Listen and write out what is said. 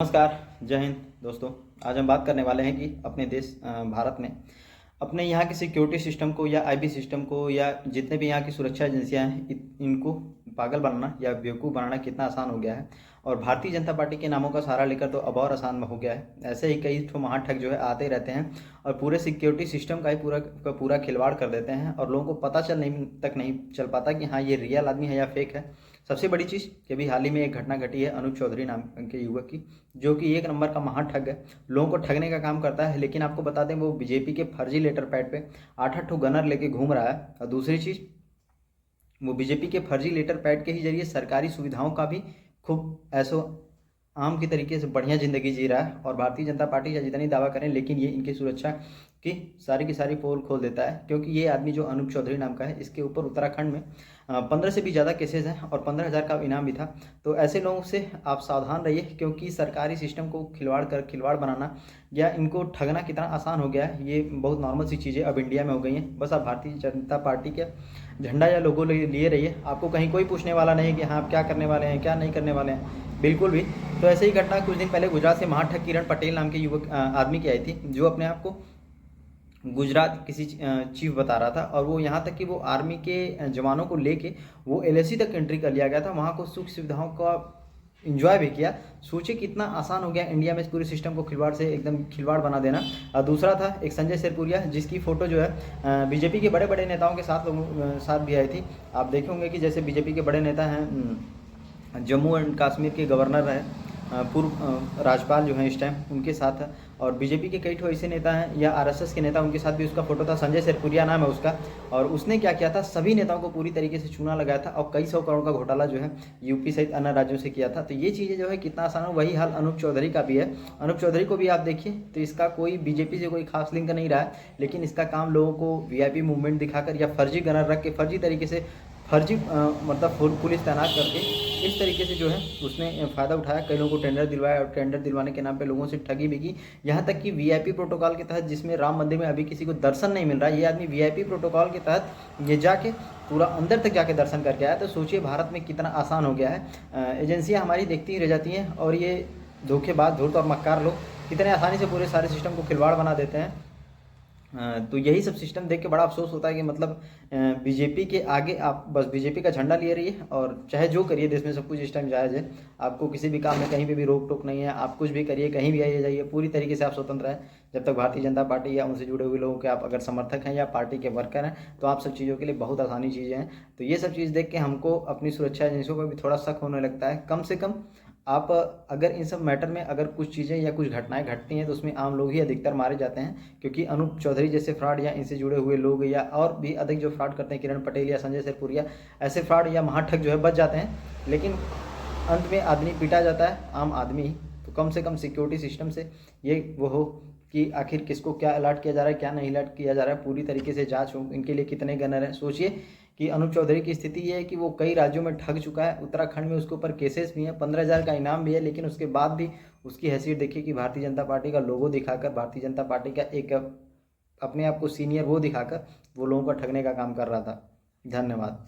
नमस्कार, जय हिंद दोस्तों। आज हम बात करने वाले हैं कि अपने देश भारत में अपने यहाँ की सिक्योरिटी सिस्टम को या आईबी सिस्टम को या जितने भी यहाँ की सुरक्षा एजेंसियाँ हैं इनको पागल बनाना या बेवकूफ़ बनाना कितना आसान हो गया है। और भारतीय जनता पार्टी के नामों का सहारा लेकर तो अब और आसान हो गया है। ऐसे ही कई ठो महाठग जो है आते रहते हैं और पूरे सिक्योरिटी सिस्टम का ही पूरा खिलवाड़ कर देते हैं और लोगों को पता नहीं चल पाता कि हाँ ये रियल आदमी है या फेक है। सबसे बड़ी चीज़ कि अभी हाल ही में एक घटना घटी है अनूप चौधरी नाम के युवक की, जो कि एक नंबर का महाठग है। लोगों को ठगने का काम करता है। लेकिन आपको बता दें वो बीजेपी के फर्जी लेटर पैड पे 8-8 ठो गनर लेके घूम रहा है। और दूसरी चीज़, वो बीजेपी के फर्जी लेटर पैड के ही जरिए सरकारी सुविधाओं का भी खूब ऐसो आम की तरीके से बढ़िया ज़िंदगी जी रहा है। और भारतीय जनता पार्टी या जितनी दावा करें, लेकिन ये इनकी सुरक्षा की सारी पोल खोल देता है। क्योंकि ये आदमी जो अनूप चौधरी नाम का है, इसके ऊपर उत्तराखंड में 15 से भी ज़्यादा केसेस हैं और 15,000 का इनाम भी था। तो ऐसे लोगों से आप सावधान रहिए, क्योंकि सरकारी सिस्टम को खिलवाड़ बनाना या इनको ठगना कितना आसान हो गया है, ये बहुत नॉर्मल सी चीज़ें अब इंडिया में हो गई हैं। बस आप भारतीय जनता पार्टी के झंडा या लोगो लिए रहिए, आपको कहीं कोई पूछने वाला नहीं कि हाँ आप क्या करने वाले हैं, क्या नहीं करने वाले हैं, बिल्कुल भी। तो ऐसे ही घटना कुछ दिन पहले गुजरात से महाठग किरण पटेल नाम के युवक आदमी की आई थी, जो अपने आप को गुजरात किसी चीफ बता रहा था। और वो यहाँ तक कि वो आर्मी के जवानों को लेके वो एलएसी तक एंट्री कर लिया गया था, वहाँ को सुख सुविधाओं का इंजॉय भी किया। सोचिए कितना आसान हो गया इंडिया में इस पूरे सिस्टम को एकदम खिलवाड़ बना देना। और दूसरा था एक संजय सिरपुरिया, जिसकी फ़ोटो जो है बीजेपी के बड़े बड़े नेताओं के साथ भी आई थी। आप देखे होंगे कि जैसे बीजेपी के बड़े नेता हैं, जम्मू एंड कश्मीर के गवर्नर हैं, पूर्व राज्यपाल जो हैं इस टाइम, उनके साथ है। और बीजेपी के कई ठो ऐसे नेता हैं या आरएसएस के नेता, उनके साथ भी उसका फोटो था। संजय सिरपुरिया नाम है उसका। और उसने क्या किया था, सभी नेताओं को पूरी तरीके से चूना लगाया था और कई 100 करोड़ का घोटाला जो है यूपी सहित अन्य राज्यों से किया था। तो ये चीज़ें जो है कितना आसान हो, वही हाल अनूप चौधरी का भी है। अनूप चौधरी को भी आप देखिए तो इसका कोई बीजेपी से कोई खास लिंक नहीं रहा है, लेकिन इसका काम लोगों को वीआईपी मूवमेंट दिखाकर या फर्जी गनर रख के फर्जी तरीके से मतलब पुलिस तैनात करके इस तरीके से जो है उसने फ़ायदा उठाया। कई लोगों को टेंडर दिलवाया और टेंडर दिलवाने के नाम पे लोगों से ठगी भी की। यहाँ तक कि वीआईपी प्रोटोकॉल के तहत, जिसमें राम मंदिर में अभी किसी को दर्शन नहीं मिल रहा है, ये आदमी वीआईपी प्रोटोकॉल के तहत ये जाके पूरा अंदर तक जाके दर्शन करके आया। तो सोचिए भारत में कितना आसान हो गया है। एजेंसियाँ हमारी देखती ही रह जाती हैं और ये धोखेबाज धूर्त और मक्कार लोग कितने आसानी से पूरे सारे सिस्टम को खिलवाड़ बना देते हैं। तो यही सब सिस्टम देख के बड़ा अफसोस होता है कि मतलब बीजेपी के आगे आप बस बीजेपी का झंडा लिए रहिए और चाहे जो करिए, देश में सब कुछ इस टाइम जायज़ है। आपको किसी भी काम में कहीं पे भी रोक टोक नहीं है, आप कुछ भी करिए, कहीं भी आइए जाइए, पूरी तरीके से आप स्वतंत्र हैं। जब तक भारतीय जनता पार्टी या उनसे जुड़े हुए लोगों के आप अगर समर्थक हैं या पार्टी के वर्कर हैं, तो आप सब चीज़ों के लिए बहुत आसानी चीज़ें हैं। तो ये सब चीज़ देख के हमको अपनी सुरक्षा एजेंसियों पर भी थोड़ा शक होने लगता है। कम से कम आप अगर इन सब मैटर में अगर कुछ चीज़ें या कुछ घटनाएं घटती हैं तो उसमें आम लोग ही अधिकतर मारे जाते हैं। क्योंकि अनूप चौधरी जैसे फ्रॉड या इनसे जुड़े हुए लोग या और भी अधिक जो फ्रॉड करते हैं, किरण पटेल या संजय सिरपुरिया, ऐसे फ्रॉड या महाठग जो है बच जाते हैं। लेकिन अंत में आदमी पीटा जाता है, आम आदमी ही। तो कम से कम सिक्योरिटी सिस्टम से ये वो हो कि आखिर किसको क्या अलर्ट किया जा रहा है, क्या नहीं अलर्ट किया जा रहा है, पूरी तरीके से जांच हो। इनके लिए कितने गनर हैं। सोचिए कि अनूप चौधरी की स्थिति ये है कि वो कई राज्यों में ठग चुका है। उत्तराखंड में उसके ऊपर केसेस भी हैं, 15,000 का इनाम भी है। लेकिन उसके बाद भी उसकी हैसियत देखिए कि भारतीय जनता पार्टी का लोगो दिखाकर, भारतीय जनता पार्टी का एक अपने आप को सीनियर वो दिखाकर वो लोगों को ठगने का काम कर रहा था। धन्यवाद।